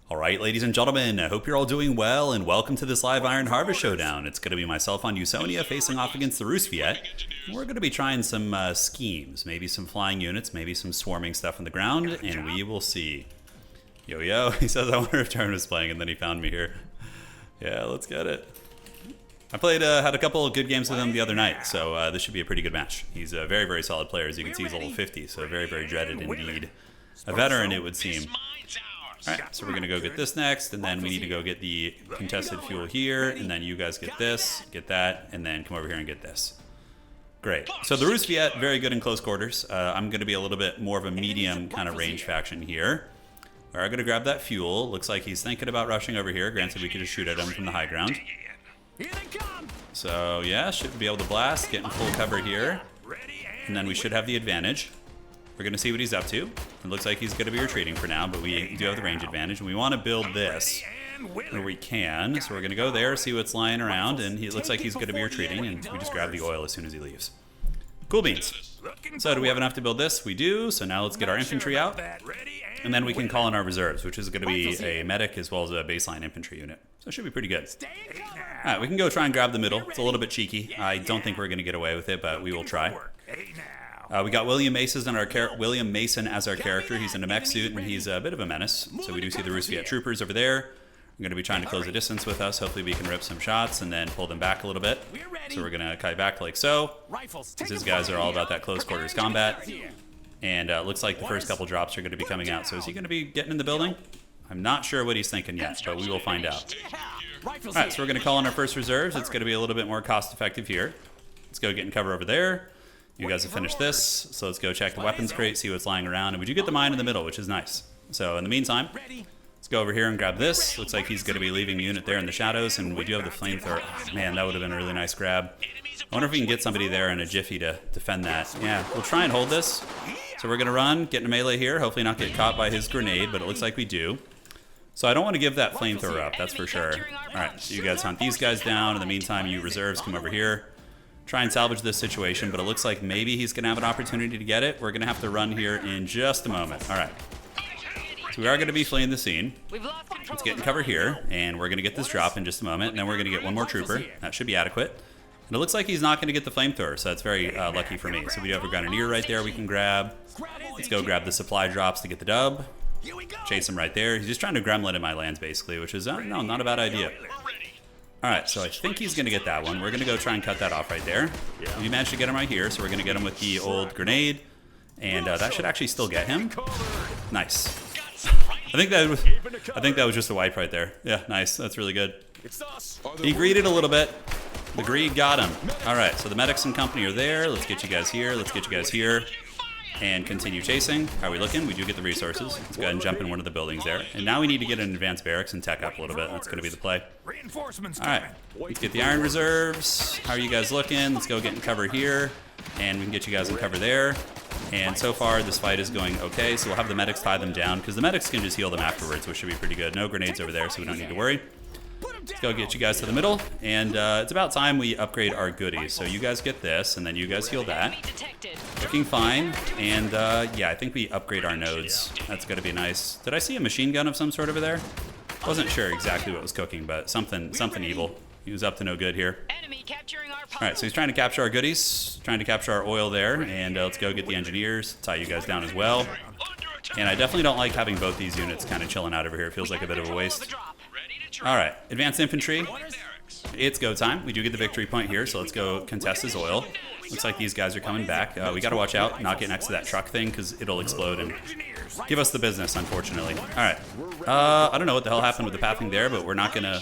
Alright, ladies and gentlemen, I hope you're all doing well, and welcome to this live Iron Harvest Showdown. It's going to be myself on Usonia facing off against the Rusviet. We're going to be trying some schemes, maybe some flying units, maybe some swarming stuff on the ground, and we will see. Yo, he says, I wonder if Turn was playing, and then he found me here. Yeah, let's get it. I had a couple of good games with him the other night, so this should be a pretty good match. He's a very, very solid player. As you can see, he's level 50, so very, very dreaded indeed. A veteran, it would seem. Alright, so we're going to go get this next, and then we need to go get the contested fuel here, and then you guys get this, get that, and then come over here and get this. Great. So the Rusviet, very good in close quarters. I'm going to be a little bit more of a medium kind of range faction here. We're going to grab that fuel. Looks like he's thinking about rushing over here. Granted, we could just shoot at him from the high ground. So yeah, should be able to blast, get in full cover here, and then we should have the advantage. We're going to see what he's up to. It looks like he's going to be retreating for now, but we do have the range advantage, and we want to build this where we can. So we're going to go there, see what's lying around, and it looks like he's going to be retreating, and we just grab the oil as soon as he leaves. Cool beans. So do we have enough to build this? We do, so now let's get our infantry out, and then we can call in our reserves, which is going to be a medic as well as a baseline infantry unit. So it should be pretty good. Alright, we can go try and grab the middle. It's a little bit cheeky. I don't think we're going to get away with it, but we will try. We got William Mason as our character. He's in a mech suit, and he's a bit of a menace. So we do see the Rusviet troopers over there. We're going to be trying to close the distance with us. Hopefully we can rip some shots and then pull them back a little bit. So we're going to kite back like so. These guys are all about that close quarters combat. And it looks like the first couple drops are going to be coming out. So is he going to be getting in the building? I'm not sure what he's thinking yet, but we will find out. Alright, so we're going to call in our first reserves. It's going to be a little bit more cost effective here. Let's go get in cover over there. You guys have finished this, so let's go check the weapons crate, see what's lying around, and we do get the mine in the middle, which is nice. So in the meantime, let's go over here and grab this. Looks like he's going to be leaving a unit there in the shadows, and we do have the flamethrower. Oh, man, that would have been a really nice grab. I wonder if we can get somebody there in a jiffy to defend that. Yeah, we'll try and hold this. So we're going to run, get in a melee here, hopefully not get caught by his grenade, but it looks like we do. So I don't want to give that flamethrower up, that's for sure. Alright, so you guys hunt these guys down. In the meantime, you reserves come over here. Try and salvage this situation, but it looks like maybe he's going to have an opportunity to get it. We're going to have to run here in just a moment. All right. So we are going to be fleeing the scene. Let's get in cover here, and we're going to get this drop in just a moment, and then we're going to get one more trooper. That should be adequate. And it looks like he's not going to get the flamethrower, so that's very lucky for me. So we do have a grenadier right there we can grab. Let's go grab the supply drops to get the dub. Chase him right there. He's just trying to gremlin in my lands, basically, which is, no, not a bad idea. Alright, so I think he's going to get that one. We're going to go try and cut that off right there. We managed to get him right here, so we're going to get him with the old grenade. And that should actually still get him. Nice. I think that was just a wipe right there. Yeah, nice. That's really good. He greeded a little bit. The greed got him. Alright, so the medics and company are there. Let's get you guys here. Let's get you guys here. And continue chasing. How are we looking? We do get the resources. Let's go ahead and jump in one of the buildings there. And now we need to get an advanced barracks and tech up a little bit. That's going to be the play. Alright, let's get the iron reserves. How are you guys looking? Let's go get in cover here. And we can get you guys in cover there. And so far, this fight is going okay. So we'll have the medics tie them down, because the medics can just heal them afterwards, which should be pretty good. No grenades over there, so we don't need to worry. Let's go get you guys to the middle, and it's about time we upgrade our goodies. So you guys get this, and then you guys heal that. Looking fine, and yeah, I think we upgrade our nodes. That's gonna be nice. Did I see a machine gun of some sort over there? Wasn't sure exactly what was cooking, but something evil. He was up to no good here. Alright, so he's trying to capture our goodies, trying to capture our oil there, and let's go get the engineers, tie you guys down as well. And I definitely don't like having both these units kind of chilling out over here. It feels like a bit of a waste. Alright, advanced infantry. It's go time. We do get the victory point here, so let's go contest his oil. Looks like these guys are coming back. We gotta watch out, not get next to that truck thing, because it'll explode and give us the business, unfortunately. Alright. I don't know what the hell happened with the pathing there, but we're not gonna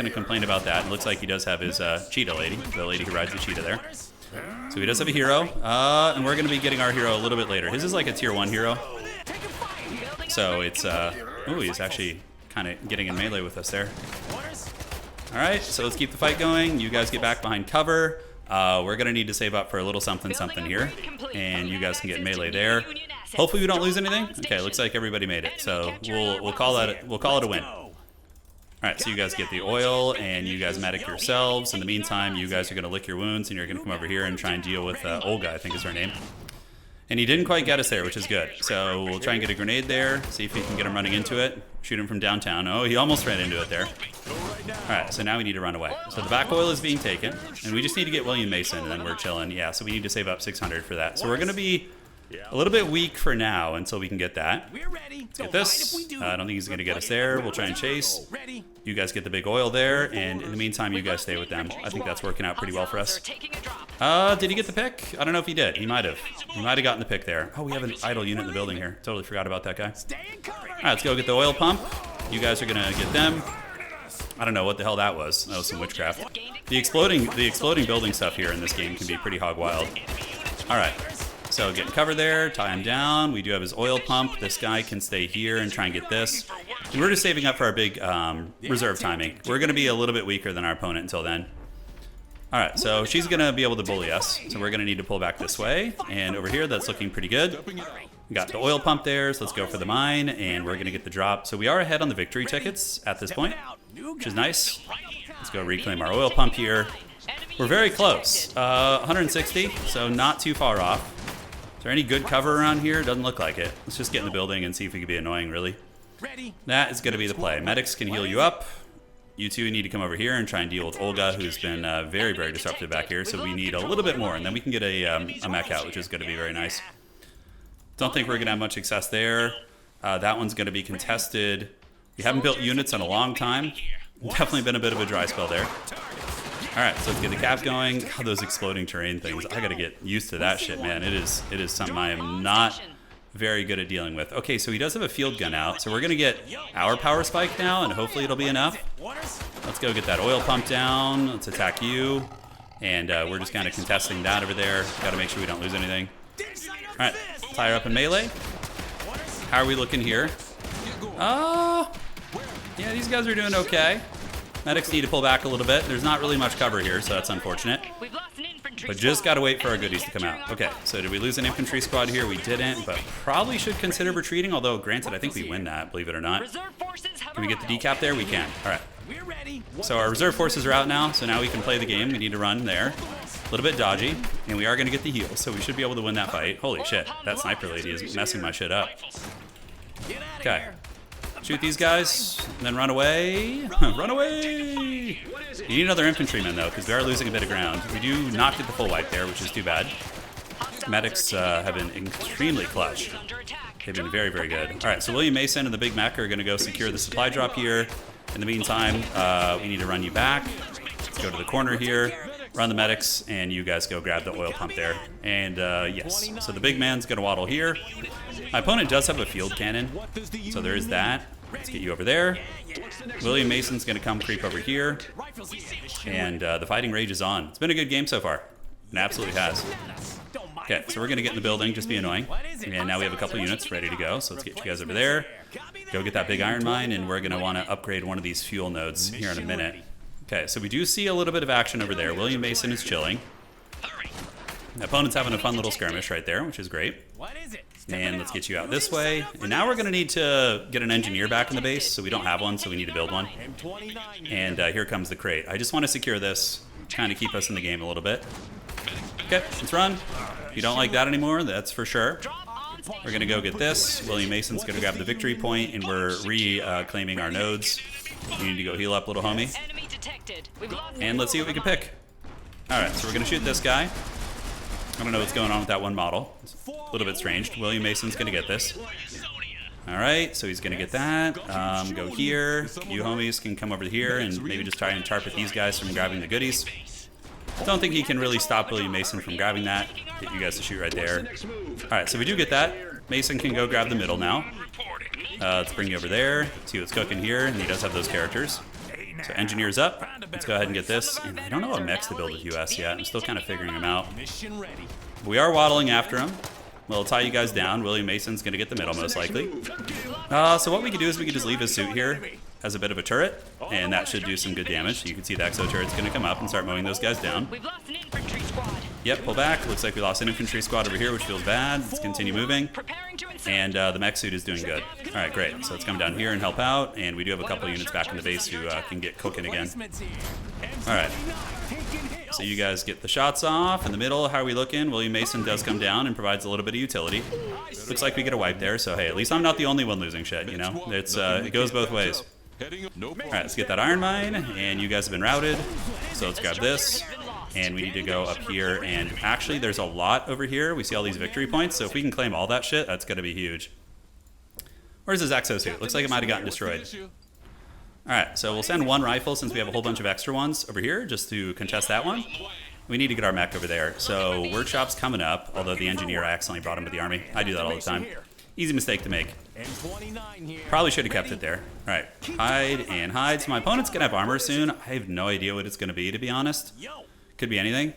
complain about that. It looks like he does have his cheetah lady, the lady who rides the cheetah there. So he does have a hero, and we're gonna be getting our hero a little bit later. His is like a tier 1 hero. So it's ooh, he's actually kind of getting in melee with us there. Alright, so let's keep the fight going. You guys get back behind cover. We're going to need to save up for a little something here. And you guys can get in melee there. Hopefully we don't lose anything. Okay, looks like everybody made it. So we'll call it a win. Alright, so you guys get the oil, and you guys medic yourselves. In the meantime, you guys are going to lick your wounds, and you're going to come over here and try and deal with Olga, I think is her name. And he didn't quite get us there, which is good. So we'll try and get a grenade there, see if we can get him running into it. Shoot him from downtown. Oh, he almost ran into it there. Alright, so now we need to run away. So the back oil is being taken, and we just need to get William Mason, and then we're chilling. Yeah, so we need to save up 600 for that. So we're going to be a little bit weak for now until we can get that. Let's get this. I don't think he's going to get us there. We'll try and chase. You guys get the big oil there, and in the meantime, you guys stay with them. I think that's working out pretty well for us. Did he get the pick? I don't know if he did. He might have. He might have gotten the pick there. Oh, we have an idle unit in the building here. Totally forgot about that guy. Alright, let's go get the oil pump. You guys are going to get them. I don't know what the hell that was. That was some witchcraft. The exploding building stuff here in this game can be pretty hog wild. Alright. So getting cover there, tie him down. We do have his oil pump. This guy can stay here and try and get this. And we're just saving up for our big reserve timing. We're going to be a little bit weaker than our opponent until then. Alright, so she's going to be able to bully us. So we're going to need to pull back this way. And over here, that's looking pretty good. We got the oil pump there, so let's go for the mine. And we're going to get the drop. So we are ahead on the victory tickets at this point, which is nice. Let's go reclaim our oil pump here. We're very close. 160, so not too far off. Is there any good cover around here? Doesn't look like it. Let's just get in the building and see if we can be annoying, really. That is going to be the play. Medics can heal you up. You two need to come over here and try and deal with Olga, who's been very, very disruptive back here. So we need a little bit more, and then we can get a mech out, which is going to be very nice. Don't think we're going to have much success there. That one's going to be contested. We haven't built units in a long time. Definitely been a bit of a dry spell there. Alright, so let's get the caps going. God, those exploding terrain things. I gotta get used to that shit, man. It is something I am not very good at dealing with. Okay, so he does have a field gun out, so we're gonna get our power spike now, and hopefully it'll be enough. Let's go get that oil pump down. Let's attack you. And we're just kind of contesting that over there. Gotta make sure we don't lose anything. Alright, tie her up in melee. How are we looking here? Yeah, these guys are doing okay. Medics need to pull back a little bit. There's not really much cover here, so that's unfortunate. But just gotta wait for our goodies to come out. Okay, so did we lose an infantry squad here? We didn't, but probably should consider retreating, although granted, I think we win that, believe it or not. Can we get the decap there? We can. Alright. So our reserve forces are out now, so now we can play the game. We need to run there. A little bit dodgy, and we are gonna get the heal, so we should be able to win that fight. Holy shit, that sniper lady is messing my shit up. Okay. Shoot these guys, and then run away. Run away! You need another infantryman, though, because we are losing a bit of ground. We do not get the full wipe there, which is too bad. Medics have been extremely clutch. They've been very, very good. All right, so William Mason and the Big Mech are going to go secure the supply drop here. In the meantime, we need to run you back. Let's go to the corner here, run the medics, and you guys go grab the oil pump there. And yes, so the big man's going to waddle here. My opponent does have a field cannon, so there is that. Let's get you over there. William Mason's going to come creep over here. And the fighting rage is on. It's been a good game so far. It absolutely has. Okay, so we're going to get in the building, just be annoying. And now we have a couple units ready to go, so let's get you guys over there. Go get that big iron mine, and we're going to want to upgrade one of these fuel nodes here in a minute. Okay, so we do see a little bit of action over there. William Mason is chilling. The opponent's having a fun little skirmish right there, which is great. And let's get you out this way. And now we're going to need to get an engineer back in the base, so we don't have one, so we need to build one. And here comes the crate. I just want to secure this, kind of keep us in the game a little bit. Okay, let's run. If you don't like that anymore, that's for sure. We're going to go get this. William Mason's going to grab the victory point, and we're reclaiming our nodes. You need to go heal up, little homie. And let's see what we can pick. Alright, so we're going to shoot this guy. I don't know what's going on with that one model. It's a little bit strange. William Mason's going to get this. Alright, so he's going to get that. Go here. You homies can come over here and maybe just try and target these guys from grabbing the goodies. Don't think he can really stop William Mason from grabbing that. Get you guys to shoot right there. Alright, so we do get that. Mason can go grab the middle now. Let's bring you over there. See what's cooking here. And he does have those characters. So engineer's up. Let's go ahead and get this. And I don't know what mechs to build with US yet. I'm still kind of figuring them out. We are waddling after him. We'll tie you guys down. William Mason's going to get the middle most likely. So what we could do is we could just leave his suit here as a bit of a turret. And that should do some good damage. So you can see the exo turret's going to come up and start mowing those guys down. Yep, pull back. Looks like we lost an infantry squad over here, which feels bad. Let's continue moving. And the mech suit is doing good. Alright, great. So let's come down here and help out. And we do have a couple units back in the base who can get cooking again. Alright. so you guys get the shots off. In the middle, how are we looking? William Mason does come down and provides a little bit of utility. Looks like we get a wipe there, so hey, at least I'm not the only one losing shit, you know? It goes both ways. Alright, let's get that iron mine, and you guys have been routed. So let's grab this, and we need to go up here, and actually there's a lot over here. We see all these victory points, so if we can claim all that shit, that's gonna be huge. Where's his exosuit? Looks like it might have gotten destroyed. Alright, so we'll send one rifle since we have a whole bunch of extra ones over here, just to contest that one. We need to get our mech over there. So workshop's coming up, although the engineer, I accidentally brought him to the army. I do that all the time. Easy mistake to make. Probably should have kept it there. Alright, hide and hide. So my opponent's gonna have armor soon. I have no idea what it's gonna be, to be honest. Could be anything.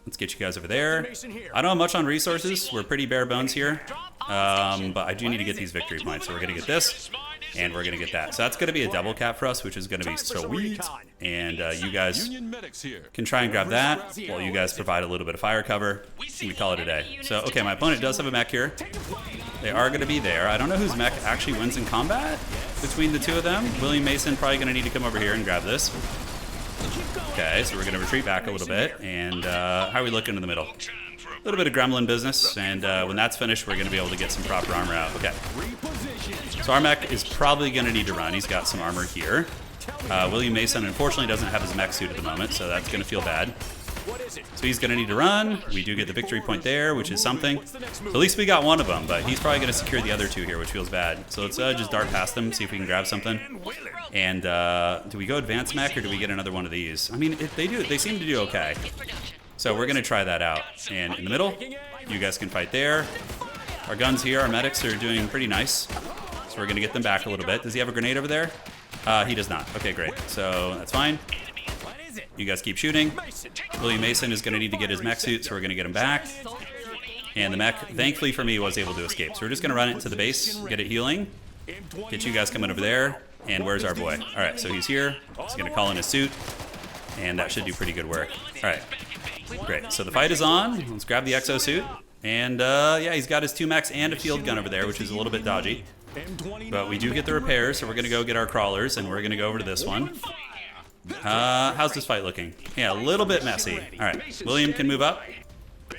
Let's get you guys over there. I don't have much on resources. We're pretty bare bones here. But I do need to get these victory points. So we're gonna get this, and we're gonna get that. So that's gonna be a double cap for us, which is gonna be sweet. And you guys can try and grab that while you guys provide a little bit of fire cover. We call it a day. So, okay, my opponent does have a mech here. They are gonna be there. I don't know whose mech actually wins in combat between the two of them. William Mason probably gonna need to come over here and grab this. Okay, so we're gonna retreat back a little bit. And how are we looking in the middle? A little bit of gremlin business, and when that's finished, we're going to be able to get some proper armor out. Okay. So our mech is probably going to need to run. He's got some armor here. William Mason, unfortunately, doesn't have his mech suit at the moment, so that's going to feel bad. So he's going to need to run. We do get the victory point there, which is something. So at least we got one of them, but he's probably going to secure the other two here, which feels bad. So let's just dart past them, see if we can grab something. And do we go advanced mech, or do we get another one of these? I mean, they seem to do okay. So we're going to try that out. And in the middle, you guys can fight there. Our guns here, our medics are doing pretty nice. So we're going to get them back a little bit. Does he have a grenade over there? He does not. Okay, great. So that's fine. You guys keep shooting. William Mason is going to need to get his mech suit, so we're going to get him back. And the mech, thankfully for me, was able to escape. So we're just going to run it to the base, get it healing. Get you guys coming over there. And where's our boy? All right, so he's here. He's going to call in his suit. And that should do pretty good work. All right. Great, so the fight is on. Let's grab the exosuit. And yeah, he's got his 2 mechs and a field gun over there, which is a little bit dodgy. But we do get the repairs, so we're going to go get our crawlers, and we're going to go over to this one. How's this fight looking? Yeah, a little bit messy. All right, William can move up.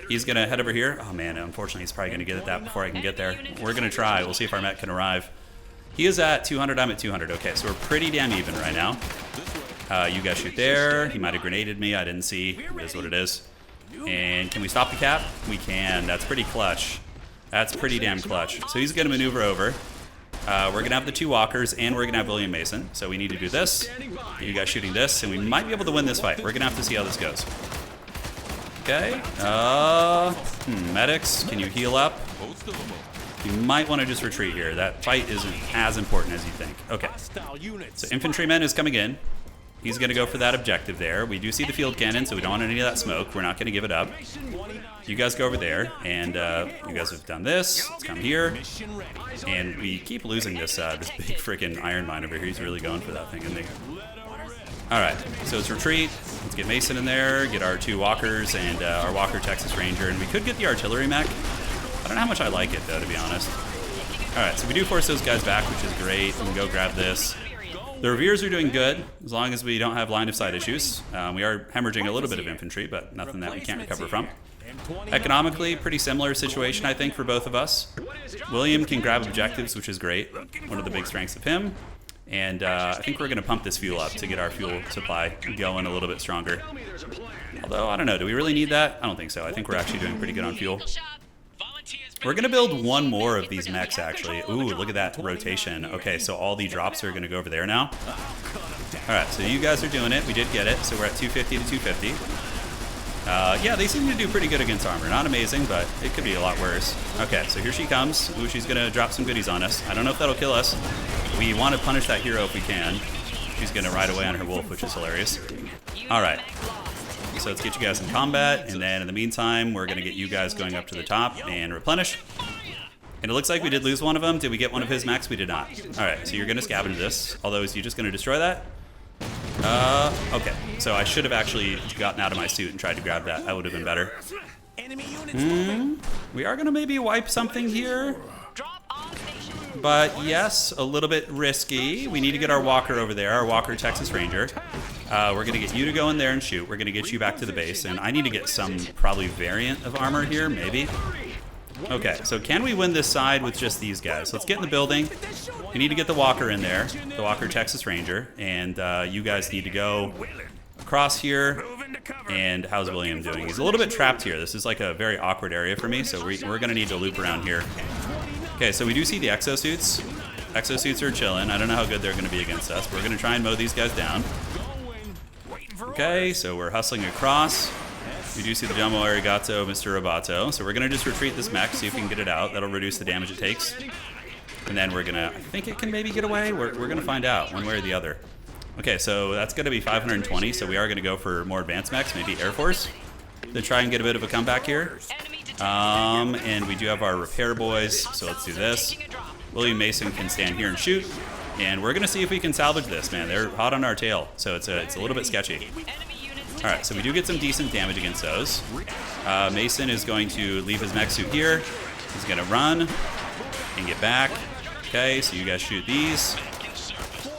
He's going to head over here. Oh, man, unfortunately, he's probably going to get at that before I can get there. We're going to try. We'll see if our mech can arrive. He is at 200. I'm at 200. Okay, so we're pretty damn even right now. You guys shoot there. He might have grenaded me. I didn't see. It is what it is. And can we stop the cap? We can. That's pretty clutch. That's pretty damn clutch. So he's going to maneuver over. We're going to have the 2 walkers, and we're going to have William Mason. So we need to do this. You guys shooting this, and we might be able to win this fight. We're going to have to see how this goes. Okay. Medics, can you heal up? You might want to just retreat here. That fight isn't as important as you think. Okay. So infantryman is coming in. He's going to go for that objective there. We do see the field cannon, so we don't want any of that smoke. We're not going to give it up. You guys go over there, and you guys have done this. Let's come here. And we keep losing this this big freaking iron mine over here. He's really going for that thing, isn't he? All right, so it's retreat. Let's get Mason in there, get our 2 walkers, and our walker Texas Ranger. And we could get the artillery mech. I don't know how much I like it, though, to be honest. All right, so we do force those guys back, which is great. We can go grab this. The Reveres are doing good, as long as we don't have line of sight issues. We are hemorrhaging a little bit of infantry, but nothing that we can't recover from. Economically, pretty similar situation, I think, for both of us. William can grab objectives, which is great. One of the big strengths of him. And I think we're going to pump this fuel up to get our fuel supply going a little bit stronger. Although, I don't know, do we really need that? I don't think so. I think we're actually doing pretty good on fuel. We're going to build one more of these mechs, actually. Ooh, look at that rotation. Okay, so all the drops are going to go over there now. All right, so you guys are doing it. We did get it, so we're at 250 to 250. Yeah, they seem to do pretty good against armor. Not amazing, but it could be a lot worse. Okay, so here she comes. Ooh, she's going to drop some goodies on us. I don't know if that'll kill us. We want to punish that hero if we can. She's going to ride away on her wolf, which is hilarious. All right. So let's get you guys in combat, and then in the meantime, we're going to get you guys going up to the top and replenish. And it looks like we did lose one of them. Did we get one of his mechs? We did not. All right, so you're going to scavenge this. Although, is he just going to destroy that? Okay. So I should have actually gotten out of my suit and tried to grab that. That would have been better. We are going to maybe wipe something here. But yes, a little bit risky. We need to get our walker over there, our walker Texas Ranger. We're going to get you to go in there and shoot. We're going to get you back to the base. And I need to get some probably variant of armor here, maybe. Okay, so can we win this side with just these guys? Let's get in the building. We need to get the Walker in there, the Walker Texas Ranger. And you guys need to go across here. And how's William doing? He's a little bit trapped here. This is like a very awkward area for me, so we're going to need to loop around here. Okay, so we do see the exosuits. Exosuits are chilling. I don't know how good they're going to be against us. We're going to try and mow these guys down. Okay, so we're hustling across. We do see the Jumbo Arigato, Mr. Roboto. So we're going to just retreat this mech, see if we can get it out. That'll reduce the damage it takes. And then we're going to... I think it can maybe get away. We're going to find out one way or the other. Okay, so that's going to be 520. So we are going to go for more advanced mechs, maybe Air Force, to try and get a bit of a comeback here. And we do have our repair boys. So let's do this. William Mason can stand here and shoot. And we're going to see if we can salvage this, man. They're hot on our tail, so it's a little bit sketchy. All right, so we do get some decent damage against those. Mason is going to leave his mech suit here. He's going to run and get back. Okay, so you guys shoot these.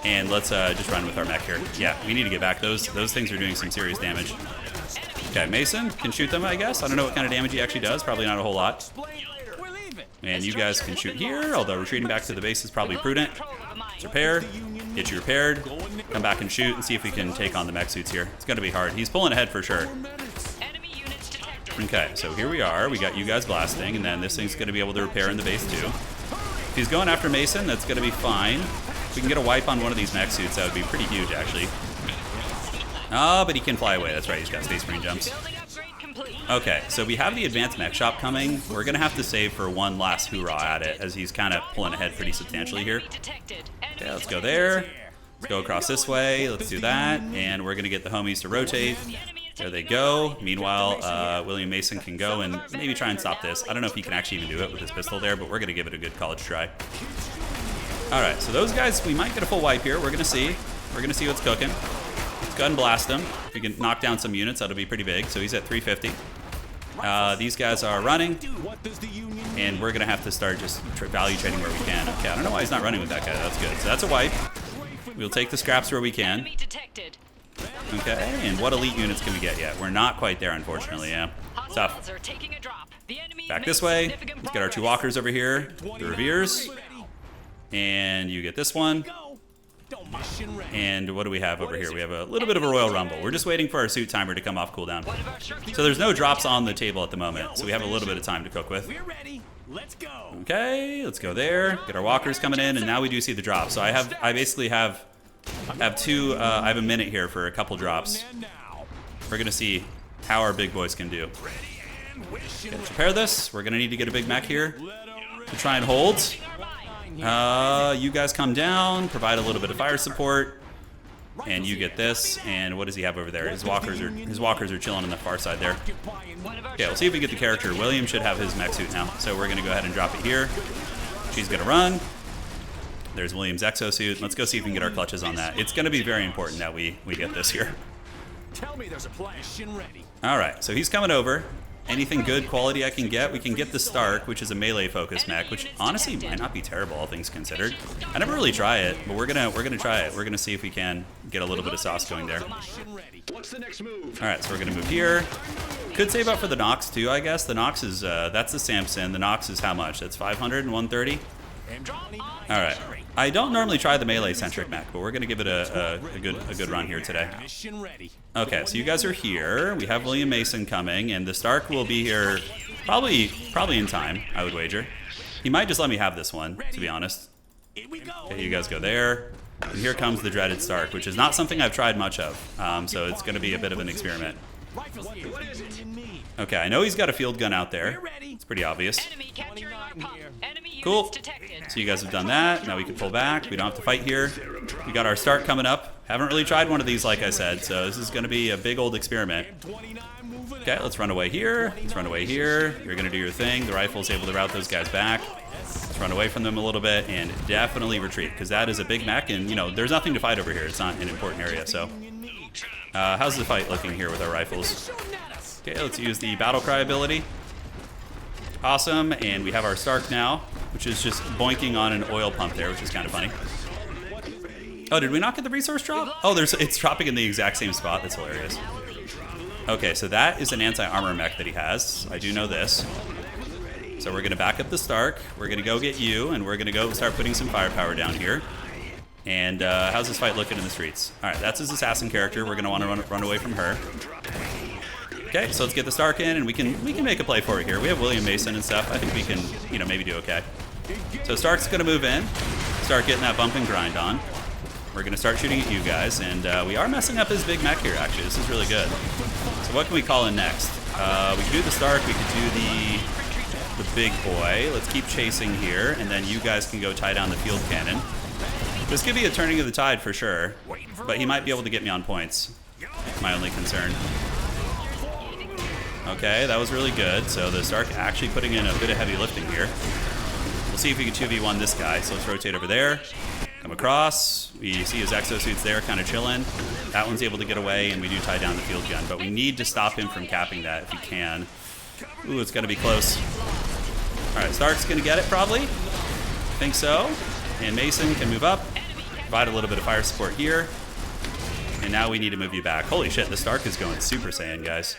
And let's just run with our mech here. Yeah, we need to get back. Those things are doing some serious damage. Okay, Mason can shoot them, I guess. I don't know what kind of damage he actually does. Probably not a whole lot. And you guys can shoot here, although retreating back to the base is probably prudent. Let's repair. Get you repaired. Come back and shoot and see if we can take on the mech suits here. It's going to be hard. He's pulling ahead for sure. Okay, so here we are. We got you guys blasting, and then this thing's going to be able to repair in the base too. If he's going after Mason, that's going to be fine. If we can get a wipe on one of these mech suits, that would be pretty huge, actually. Oh, but he can fly away. That's right. He's got Space Marine jumps. Okay, so we have the advanced mech shop coming. We're going to have to save for one last hoorah at it, as he's kind of pulling ahead pretty substantially here. Okay, let's go there. Let's go across this way. Let's do that. And we're going to get the homies to rotate. There they go. Meanwhile, William Mason can go and maybe try and stop this. I don't know if he can actually even do it with his pistol there, but we're going to give it a good college try. All right, so those guys, we might get a full wipe here. We're going to see. We're going to see what's cooking. Let's go ahead and blast him. If we can knock down some units, that'll be pretty big. So he's at 350. These guys are running, and we're going to have to start just value trading where we can. Okay, I don't know why he's not running with that guy. That's good. So that's a wipe. We'll take the scraps where we can. Okay, and what elite units can we get yet? We're not quite there, unfortunately. Yeah, tough. Back this way. Let's get our two walkers over here. The Reveres. And you get this one. And what do we have over here? We have a little bit of a Royal Rumble. We're just waiting for our suit timer to come off cooldown. So there's no drops on the table at the moment, so we have a little bit of time to cook with. Okay, let's go there. Get our walkers coming in, and now we do see the drop. So I basically have two. I have a minute here for a couple drops. We're gonna see how our big boys can do. Okay, let's repair this. We're gonna need to get a big mech here to try and hold. You guys come down, provide a little bit of fire support, and you get this. And what does he have over there? His walkers are chilling on the far side there. Okay, we'll see if we get the character. William should have his mech suit now, so we're gonna go ahead and drop it here. She's gonna run. There's William's exosuit. Let's go see if we can get our clutches on that. It's gonna be very important that we get this here. All right, so he's coming over. Anything good quality I can get? We can get the Stark, which is a melee focused mech, which honestly might not be terrible, all things considered. I never really try it, but we're gonna try it. We're gonna see if we can get a little bit of sauce going there. All right, so we're gonna move here. Could save up for the Nox too, I guess. The Nox is that's the Samson. The Nox is how much? That's 500 and 130. All right. I don't normally try the melee-centric mech, but we're going to give it a good run here today. Okay, so you guys are here. We have William Mason coming, and the Stark will be here probably in time, I would wager. He might just let me have this one, to be honest. Okay, you guys go there. And here comes the dreaded Stark, which is not something I've tried much of, so it's going to be a bit of an experiment. Okay, I know he's got a field gun out there. It's pretty obvious. Cool. So you guys have done that. Now we can pull back. We don't have to fight here. We got our start coming up. Haven't really tried one of these, like I said, so this is going to be a big old experiment. Okay, let's run away here. Let's run away here. You're going to do your thing. The rifle's able to route those guys back. Let's run away from them a little bit and definitely retreat, because that is a big mech, and, you know, there's nothing to fight over here. It's not an important area, so. How's the fight looking here with our rifles? Okay, let's use the battle cry ability. Awesome, and we have our Stark now, which is just boinking on an oil pump there, which is kind of funny. Oh, did we not get the resource drop? Oh, it's dropping in the exact same spot. That's hilarious. Okay, so that is an anti-armor mech that he has. I do know this. So we're going to back up the Stark. We're going to go get you, and we're going to go start putting some firepower down here. And how's this fight looking in the streets? All right, that's his assassin character. We're going to want to run away from her. Okay, so let's get the Stark in, and we can make a play for it here. We have William Mason and stuff. I think we can, maybe do okay. So Stark's going to move in, start getting that bump and grind on. We're going to start shooting at you guys, and we are messing up his big mech here, actually. This is really good. So what can we call in next? We could do the Stark. We could do the big boy. Let's keep chasing here, and then you guys can go tie down the field cannon. This could be a turning of the tide for sure, but he might be able to get me on points. My only concern. Okay, that was really good. So the Stark actually putting in a bit of heavy lifting here. We'll see if we can 2v1 this guy. So let's rotate over there. Come across. We see his exosuits there kind of chilling. That one's able to get away, and we do tie down the field gun. But we need to stop him from capping that if he can. Ooh, it's going to be close. All right, Stark's going to get it probably. I think so. And Mason can move up. Provide a little bit of fire support here. And now we need to move you back. Holy shit, the Stark is going Super Saiyan, guys.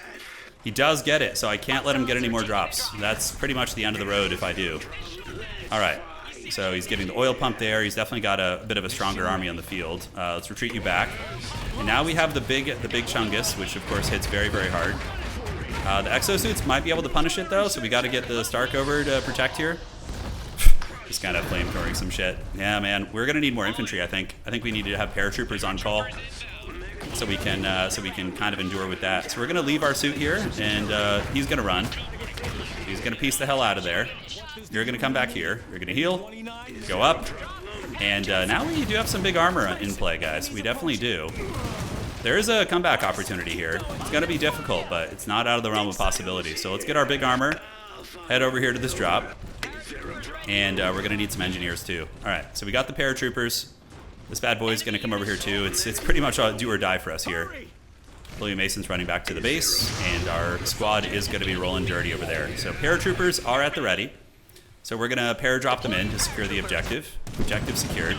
He does get it, so I can't let him get any more drops. That's pretty much the end of the road if I do. All right, so he's getting the oil pump there. He's definitely got a bit of a stronger army on the field. Let's retreat you back. And now we have the big Chungus, which of course hits very, very hard. The exosuits might be able to punish it though, so we got to get the Stark over to protect here. Just kind of flamethrowing some shit. Yeah, man, we're gonna need more infantry. I think we need to have paratroopers on call, so we can kind of endure with that. So we're gonna leave our suit here, and he's gonna run. He's gonna piece the hell out of there. You're gonna come back here. You're gonna heal, go up, and now we do have some big armor in play, guys. We definitely do. There is a comeback opportunity here. It's gonna be difficult, but it's not out of the realm of possibility. So let's get our big armor. Head over here to this drop. And we're going to need some engineers too. All right, so we got the paratroopers. This bad boy is going to come over here too. It's pretty much a do or die for us here. William Mason's running back to the base, and our squad is going to be rolling dirty over there. So paratroopers are at the ready. So we're going to paradrop them in to secure the objective. Objective secured.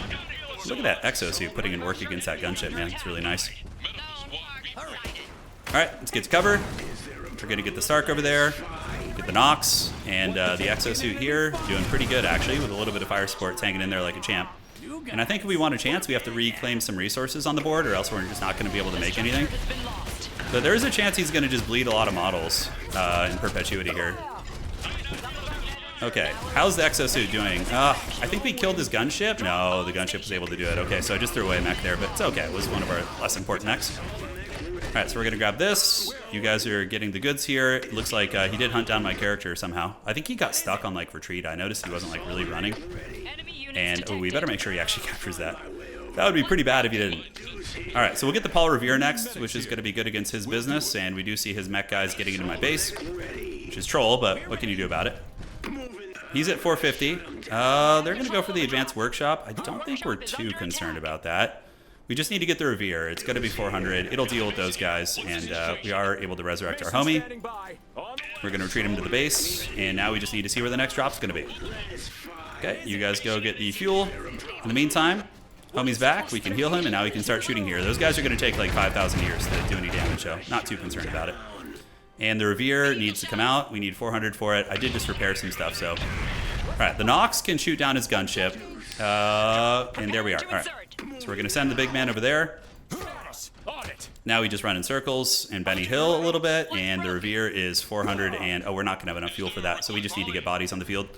Look at that exosuit putting in work against that gunship, man. It's really nice. All right, let's get to cover. We're going to get the Stark over there. Get the Nox, and the exosuit here, doing pretty good actually, with a little bit of fire support, it's hanging in there like a champ. And I think if we want a chance, we have to reclaim some resources on the board, or else we're just not going to be able to make anything. But there is a chance he's going to just bleed a lot of models in perpetuity here. Okay, how's the exosuit doing? I think we killed his gunship. No, the gunship was able to do it. Okay, so I just threw away a mech there, but it's okay. It was one of our less important mechs. All right, so we're gonna grab this. You guys are getting the goods here. It looks like he did hunt down my character somehow. I think he got stuck on like retreat. I noticed he wasn't like really running. And oh, we better make sure he actually captures that. That would be pretty bad if he didn't. All right, so we'll get the Paul Revere next, which is gonna be good against his business. And we do see his mech guys getting into my base, which is troll, but what can you do about it? He's at 450. They're gonna go for the advanced workshop. I don't think we're too concerned about that. We just need to get the Revere. It's going to be 400. It'll deal with those guys, and we are able to resurrect our homie. We're going to retreat him to the base, and now we just need to see where the next drop's going to be. Okay, you guys go get the fuel. In the meantime, homie's back. We can heal him, and now we can start shooting here. Those guys are going to take like 5,000 years to do any damage, so not too concerned about it. And the Revere needs to come out. We need 400 for it. I did just repair some stuff, so. All right, the Nox can shoot down his gunship, and there we are. All right. So we're going to send the big man over there. Now we just run in circles and Benny Hill a little bit, and the Revere is 400, and oh, we're not going to have enough fuel for that, so we just need to get bodies on the field.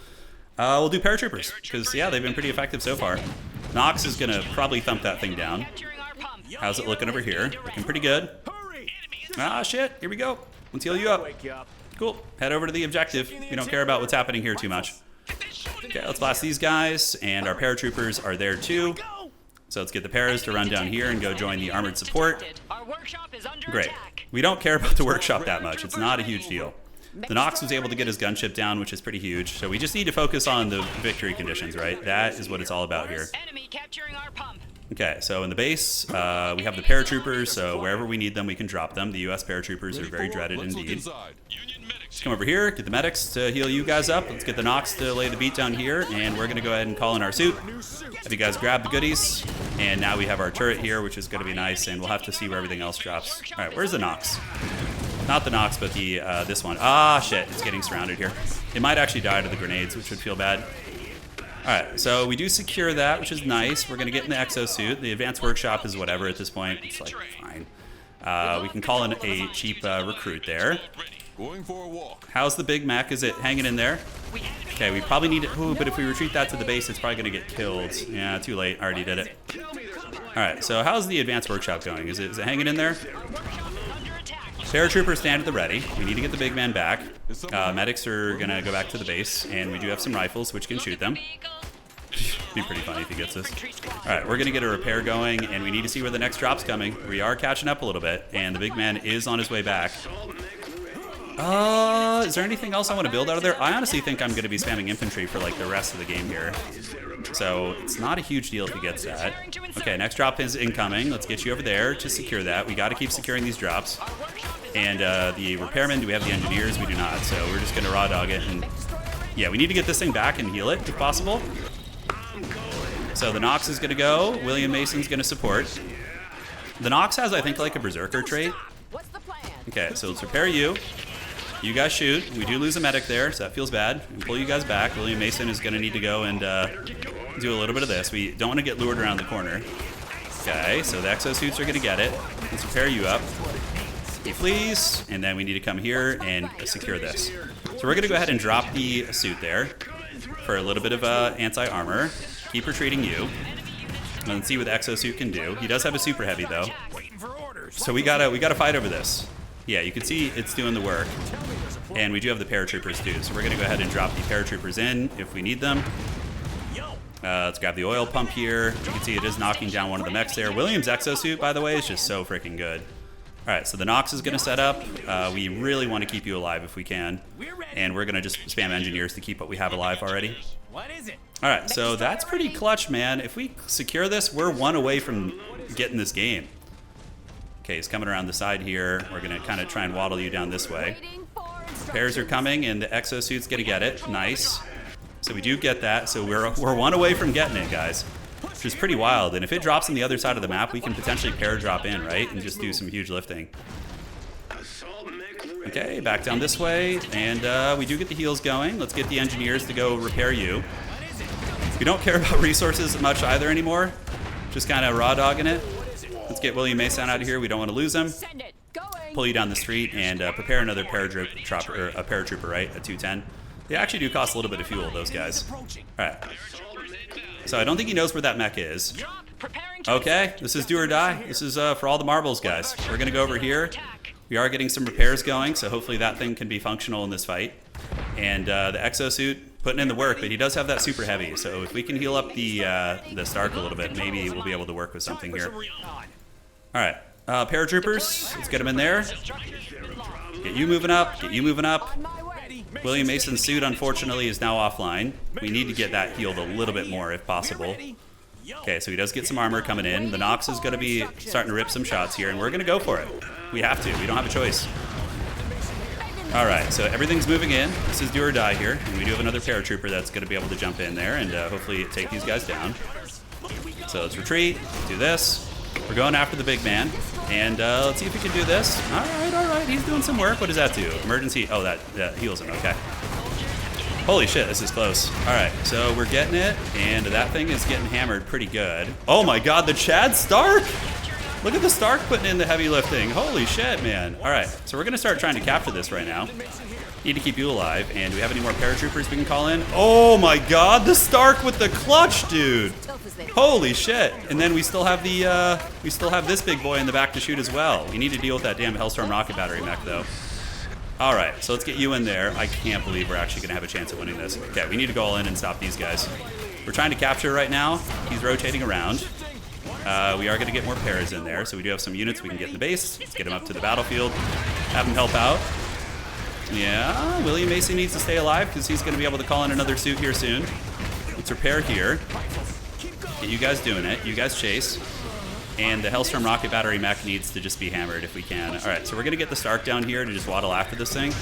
We'll do paratroopers, because yeah, they've been pretty effective so far. Nox is going to probably thump that thing down. How's it looking over here? Looking pretty good. Ah, shit, here we go. Let's heal you up. Cool, head over to the objective. We don't care about what's happening here too much. Okay, let's blast these guys, and our paratroopers are there too. So let's get the paras to run down here and go join the armored support. Great. We don't care about the workshop that much. It's not a huge deal. The Nox was able to get his gunship down, which is pretty huge. So we just need to focus on the victory conditions, right? That is what it's all about here. Okay, so in the base, we have the paratroopers, so wherever we need them, we can drop them. The U.S. paratroopers are very dreaded indeed. Let's come over here, get the medics to heal you guys up. Let's get the Nox to lay the beat down here, and we're going to go ahead and call in our suit. Have you guys grab the goodies, and now we have our turret here, which is going to be nice, and we'll have to see where everything else drops. All right, where's the Nox? Not the Nox, but the this one. Ah, shit, it's getting surrounded here. It might actually die to the grenades, which would feel bad. Alright, so we do secure that, which is nice. We're going to get in the exosuit. The advanced workshop is whatever at this point. It's like, fine. We can call in a cheap recruit there. How's the big Mac? Is it hanging in there? Okay, we probably need it. Ooh, but if we retreat that to the base, it's probably going to get killed. Yeah, too late. I already did it. Alright, so how's the advanced workshop going? Is it hanging in there? Paratroopers stand at the ready. We need to get the big man back. Medics are going to go back to the base, and we do have some rifles, which can shoot them. Be pretty funny if he gets this. Alright, we're going to get a repair going, and we need to see where the next drop's coming. We are catching up a little bit, and the big man is on his way back. Is there anything else I want to build out of there? I honestly think I'm going to be spamming infantry for like the rest of the game here. So it's not a huge deal if he gets that. Okay, next drop is incoming. Let's get you over there to secure that. We got to keep securing these drops. And the repairmen, do we have the engineers? We do not. So we're just going to raw dog it. And yeah, we need to get this thing back and heal it if possible. So the Nox is going to go. William Mason's going to support. The Nox has, I think, like a berserker trait. Okay, so let's repair you. You guys shoot. We do lose a medic there, so that feels bad. And pull you guys back. William Mason is going to need to go and do a little bit of this. We don't want to get lured around the corner. Okay, so the exosuits are going to get it. Let's repair you up. Please. And then we need to come here and secure this. So we're going to go ahead and drop the suit there for a little bit of anti-armor. Keep retreating you. And see what the exosuit can do. He does have a super heavy, though. So we gotta fight over this. Yeah, you can see it's doing the work. And we do have the paratroopers too, so we're going to go ahead and drop the paratroopers in if we need them. Let's grab the oil pump here. You can see it is knocking down one of the mechs there. William's exosuit, by the way, is just so freaking good. Alright, so the Nox is going to set up. We really want to keep you alive if we can. And we're going to just spam engineers to keep what we have alive already. Alright, so that's pretty clutch, man. If we secure this, we're one away from getting this game. Okay, he's coming around the side here. We're going to kind of try and waddle you down this way. Pairs are coming, and the exosuit's going to get it. Nice. So we do get that. So we're one away from getting it, guys. Which is pretty wild. And if it drops on the other side of the map, we can potentially pair drop in, right? And just do some huge lifting. Okay, back down this way. And we do get the heals going. Let's get the engineers to go repair you. We don't care about resources much either anymore. Just kind of raw dogging it. Let's get William Mason out of here. We don't want to lose him. Pull you down the street and prepare another paratrooper, right? A 210. They actually do cost a little bit of fuel, those guys. All right. So I don't think he knows where that mech is. Okay, this is do or die. This is for all the marbles, guys. We're going to go over here. We are getting some repairs going, so hopefully that thing can be functional in this fight. And the exosuit, putting in the work, but he does have that super heavy. So if we can heal up the Stark a little bit, maybe we'll be able to work with something here. All right, paratroopers, let's get them in there. Get you moving up, get you moving up. William Mason's suit, unfortunately, is now offline. We need to get that healed a little bit more if possible. Okay, so he does get some armor coming in. The Nox is going to be starting to rip some shots here, and we're going to go for it. We have to. We don't have a choice. All right, so everything's moving in. This is do or die here, and we do have another paratrooper that's going to be able to jump in there and hopefully take these guys down. So let's retreat, do this. We're going after the big man, and let's see if we can do this. All right, he's doing some work. What does that do? Emergency, oh, that heals him, okay. Holy shit, this is close. All right, so we're getting it, and that thing is getting hammered pretty good. Oh my God, the Chad Stark? Look at the Stark putting in the heavy lifting. Holy shit, man. All right, so we're gonna start trying to capture this right now. Need to keep you alive, and do we have any more paratroopers we can call in? Oh my God, the Stark with the clutch, dude. Holy shit. And then we still have this big boy in the back to shoot as well. We need to deal with that damn Hellstorm rocket battery mech though. All right, so let's get you in there. I can't believe we're actually gonna have a chance at winning this. Okay, we need to go all in and stop these guys. We're trying to capture right now. He's rotating around. We are gonna get more pairs in there, so we do have some units we can get in the base. Let's get him up to the battlefield, have him help out. Yeah, William Mason needs to stay alive because he's gonna be able to call in another suit here soon. Let's repair here. Get you guys doing it. You guys chase. And the Hellstorm rocket battery mech needs to just be hammered if we can. All right, so we're going to get the Stark down here to just waddle after this thing.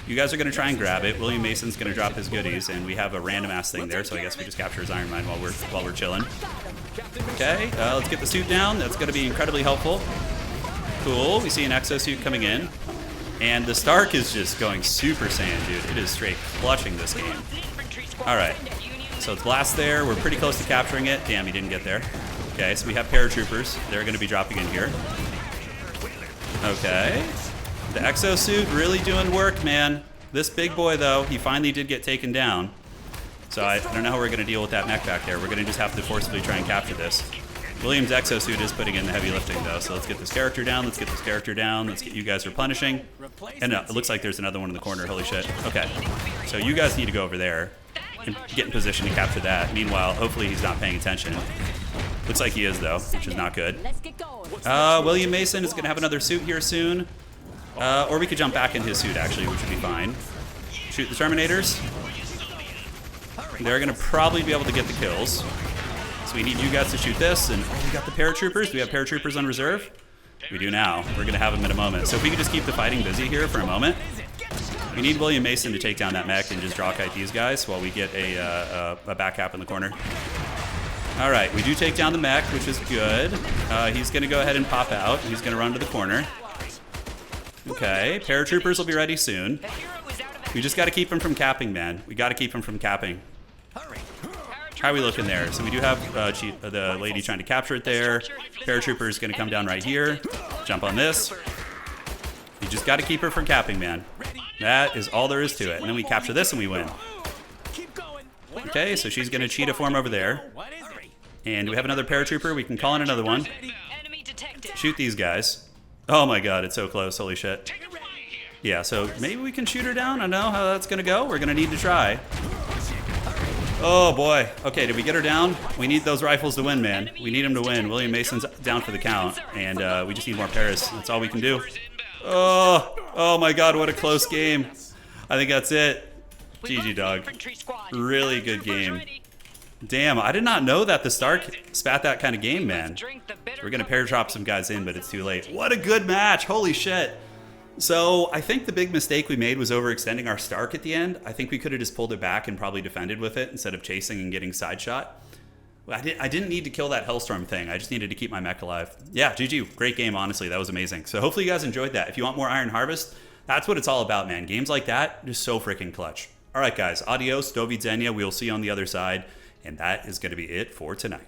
You guys are going to try and grab it. William Mason's going to drop his goodies, and we have a random ass thing there, so I guess we just capture his Iron Mine while we're chilling. Okay, let's get the suit down. That's going to be incredibly helpful. Cool. We see an exosuit coming in, and the Stark is just going Super Saiyan, dude. It is straight clutching this game. All right, so it's blast there. We're pretty close to capturing it. Damn, he didn't get there. Okay, so we have paratroopers. They're going to be dropping in here. Okay. The exosuit really doing work, man. This big boy, though, he finally did get taken down. So I don't know how we're going to deal with that mech back there. We're going to just have to forcibly try and capture this. William's exosuit is putting in the heavy lifting, though. So let's get this character down. Let's get this character down. Let's get you guys replenishing. And it looks like there's another one in the corner. Holy shit. Okay. So you guys need to go over there and get in position to capture that. Hopefully he's not paying attention. Looks like he is, though, which is not good. William Mason is going to have another suit here soon. Or we could jump back in his suit, actually, which would be fine. Shoot the Terminators. They're going to probably be able to get the kills. So we need you guys to shoot this. And we got the paratroopers. Do we have paratroopers on reserve? We do now. We're going to have them in a moment. So if we could just keep the fighting busy here for a moment. We need William Mason to take down that mech and just draw kite these guys while we get a back cap in the corner. All right, we do take down the mech, which is good. He's going to go ahead and pop out. He's going to run to the corner. Okay, paratroopers will be ready soon. We just got to keep him from capping, man. We got to keep him from capping. How are we looking there? So we do have the lady trying to capture it there. Paratrooper is going to come down right here. Jump on this. You just got to keep her from capping, man. That is all there is to it. And then we capture this and we win. Okay, so she's going to cheetah form over there. And we have another paratrooper. We can call in another one. Shoot these guys. Oh my god, it's so close. Holy shit. Yeah, so maybe we can shoot her down. I don't know how that's going to go. We're going to need to try. Oh boy. Okay, did we get her down? We need those rifles to win, man. We need them to win. William Mason's down for the count. And we just need more Paris. That's all we can do. Oh my god, what a close game. I think that's it. GG, dog. Really good game. Damn, I did not know that the Stark spat that kind of game, man. We're going to pair drop some guys in, but it's too late. What a good match. Holy shit. So I think the big mistake we made was overextending our Stark at the end. I think we could have just pulled it back and probably defended with it instead of chasing and getting side shot. I didn't need to kill that Hellstorm thing. I just needed to keep my mech alive. Yeah, GG. Great game, honestly. That was amazing. So hopefully you guys enjoyed that. If you want more Iron Harvest, that's what it's all about, man. Games like that, just so freaking clutch. All right, guys. Adios. Do widzenia. We'll see you on the other side. And that is going to be it for tonight.